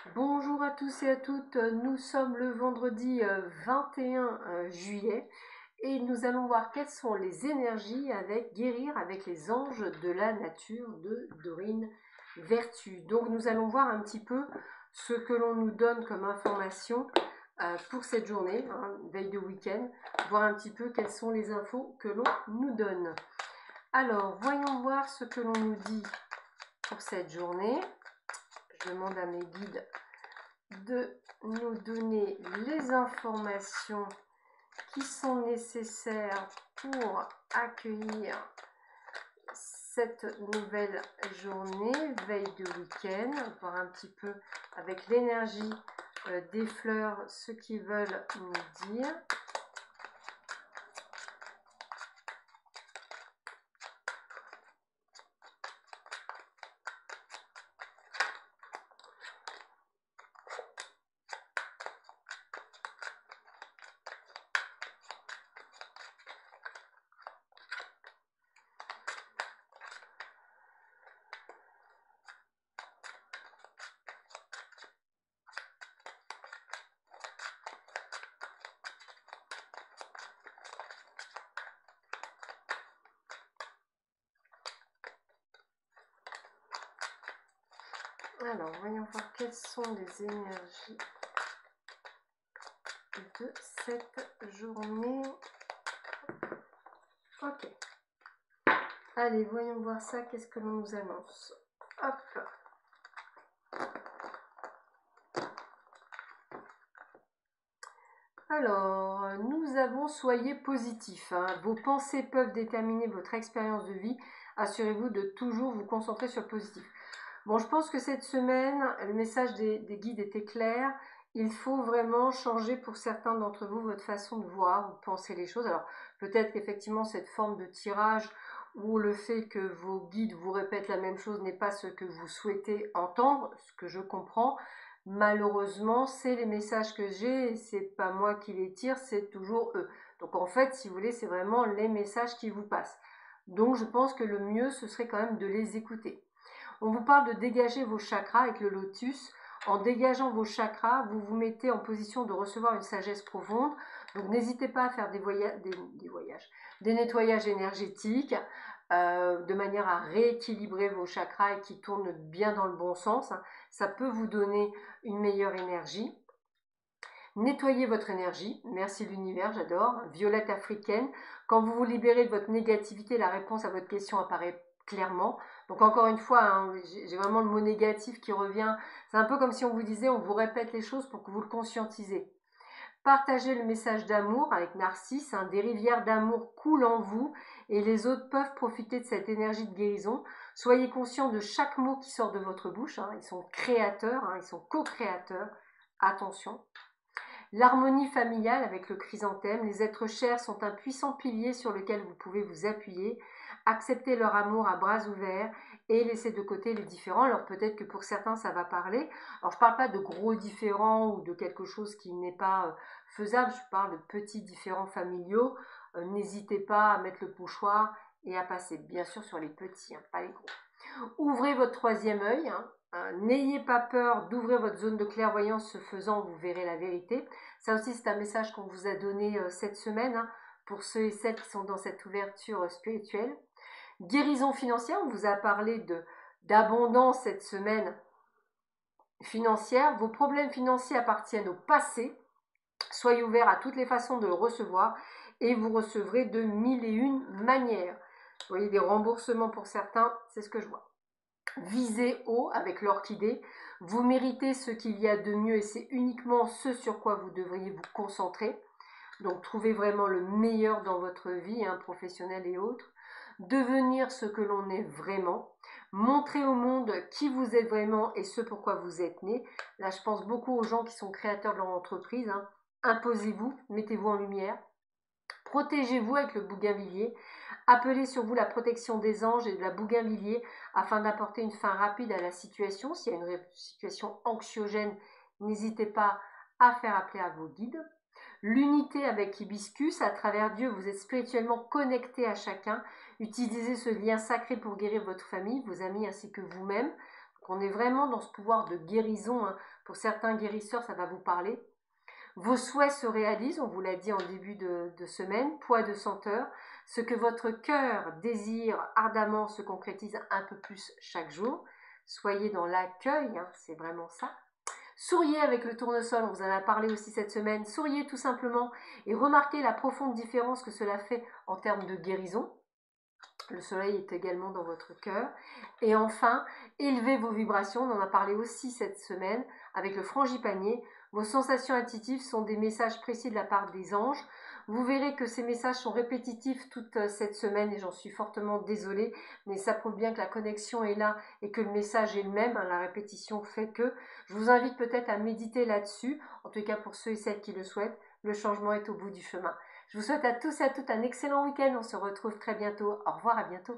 Bonjour à tous et à toutes, nous sommes le vendredi 21 juillet et nous allons voir quelles sont les énergies avec Guérir avec les anges de la nature de Dorine Vertu. Donc nous allons voir un petit peu ce que l'on nous donne comme information pour cette journée, veille de week-end, voir un petit peu quelles sont les infos que l'on nous donne. Alors voyons voir ce que l'on nous dit pour cette journée. Je demande à mes guides de nous donner les informations qui sont nécessaires pour accueillir cette nouvelle journée, veille de week-end, voir un petit peu avec l'énergie des fleurs ce qu'ils veulent nous dire. Alors, voyons voir quelles sont les énergies de cette journée. Ok. Allez, voyons voir ça. Qu'est-ce que l'on nous annonce? Hop. Alors, nous avons soyez positif. Vos pensées peuvent déterminer votre expérience de vie. Assurez-vous de toujours vous concentrer sur le positif. Bon, je pense que cette semaine, le message des guides était clair. Il faut vraiment changer pour certains d'entre vous votre façon de voir ou de penser les choses. Alors, peut-être qu'effectivement, cette forme de tirage ou le fait que vos guides vous répètent la même chose n'est pas ce que vous souhaitez entendre, ce que je comprends. Malheureusement, c'est les messages que j'ai, c'est pas moi qui les tire, c'est toujours eux. Donc en fait, si vous voulez, c'est vraiment les messages qui vous passent. Donc je pense que le mieux, ce serait quand même de les écouter. On vous parle de dégager vos chakras avec le lotus. En dégageant vos chakras, vous vous mettez en position de recevoir une sagesse profonde. Donc n'hésitez pas à faire des nettoyages énergétiques de manière à rééquilibrer vos chakras et qui tournent bien dans le bon sens. Ça peut vous donner une meilleure énergie. Nettoyez votre énergie, merci l'univers, j'adore. Violette africaine, quand vous vous libérez de votre négativité, la réponse à votre question apparaît clairement. Donc encore une fois, j'ai vraiment le mot négatif qui revient. C'est un peu comme si on vous disait, on vous répète les choses pour que vous le conscientisez. Partagez le message d'amour avec Narcisse. Des rivières d'amour coulent en vous et les autres peuvent profiter de cette énergie de guérison. Soyez conscient de chaque mot qui sort de votre bouche. Ils sont créateurs, ils sont co-créateurs. Attention. L'harmonie familiale avec le chrysanthème, les êtres chers sont un puissant pilier sur lequel vous pouvez vous appuyer. Acceptez leur amour à bras ouverts et laissez de côté les différends. Alors peut-être que pour certains ça va parler. Alors je ne parle pas de gros différends ou de quelque chose qui n'est pas faisable, je parle de petits différends familiaux. N'hésitez pas à mettre le pochoir et à passer bien sûr sur les petits, pas les gros. Ouvrez votre troisième œil. N'ayez pas peur d'ouvrir votre zone de clairvoyance, ce faisant, vous verrez la vérité. Ça aussi, c'est un message qu'on vous a donné cette semaine pour ceux et celles qui sont dans cette ouverture spirituelle. Guérison financière, on vous a parlé d'abondance cette semaine financière. Vos problèmes financiers appartiennent au passé. Soyez ouverts à toutes les façons de le recevoir et vous recevrez de 1001 manières. Vous voyez, des remboursements pour certains, c'est ce que je vois. Visez haut avec l'orchidée. Vous méritez ce qu'il y a de mieux et c'est uniquement ce sur quoi vous devriez vous concentrer. Donc trouvez vraiment le meilleur dans votre vie, professionnelle et autres. Devenir ce que l'on est vraiment. Montrez au monde qui vous êtes vraiment et ce pourquoi vous êtes né. Là, je pense beaucoup aux gens qui sont créateurs de leur entreprise. Imposez-vous, mettez-vous en lumière. Protégez-vous avec le bougainvillier. Appelez sur vous la protection des anges et de la bougainvillier afin d'apporter une fin rapide à la situation. S'il y a une situation anxiogène, n'hésitez pas à faire appeler à vos guides. L'unité avec hibiscus, à travers Dieu, vous êtes spirituellement connecté à chacun. Utilisez ce lien sacré pour guérir votre famille, vos amis ainsi que vous-même. On est vraiment dans ce pouvoir de guérison, Pour certains guérisseurs, ça va vous parler. Vos souhaits se réalisent, on vous l'a dit en début de semaine, poids de senteur. Ce que votre cœur désire ardemment se concrétise un peu plus chaque jour. Soyez dans l'accueil, hein, c'est vraiment ça. Souriez avec le tournesol, on vous en a parlé aussi cette semaine. Souriez tout simplement et remarquez la profonde différence que cela fait en termes de guérison. Le soleil est également dans votre cœur. Et enfin, élevez vos vibrations. On en a parlé aussi cette semaine avec le frangipanier. Vos sensations intuitives sont des messages précis de la part des anges. Vous verrez que ces messages sont répétitifs toute cette semaine et j'en suis fortement désolée. Mais ça prouve bien que la connexion est là et que le message est le même. La répétition fait que. Je vous invite peut-être à méditer là-dessus. En tout cas pour ceux et celles qui le souhaitent, le changement est au bout du chemin. Je vous souhaite à tous et à toutes un excellent week-end. On se retrouve très bientôt. Au revoir, à bientôt.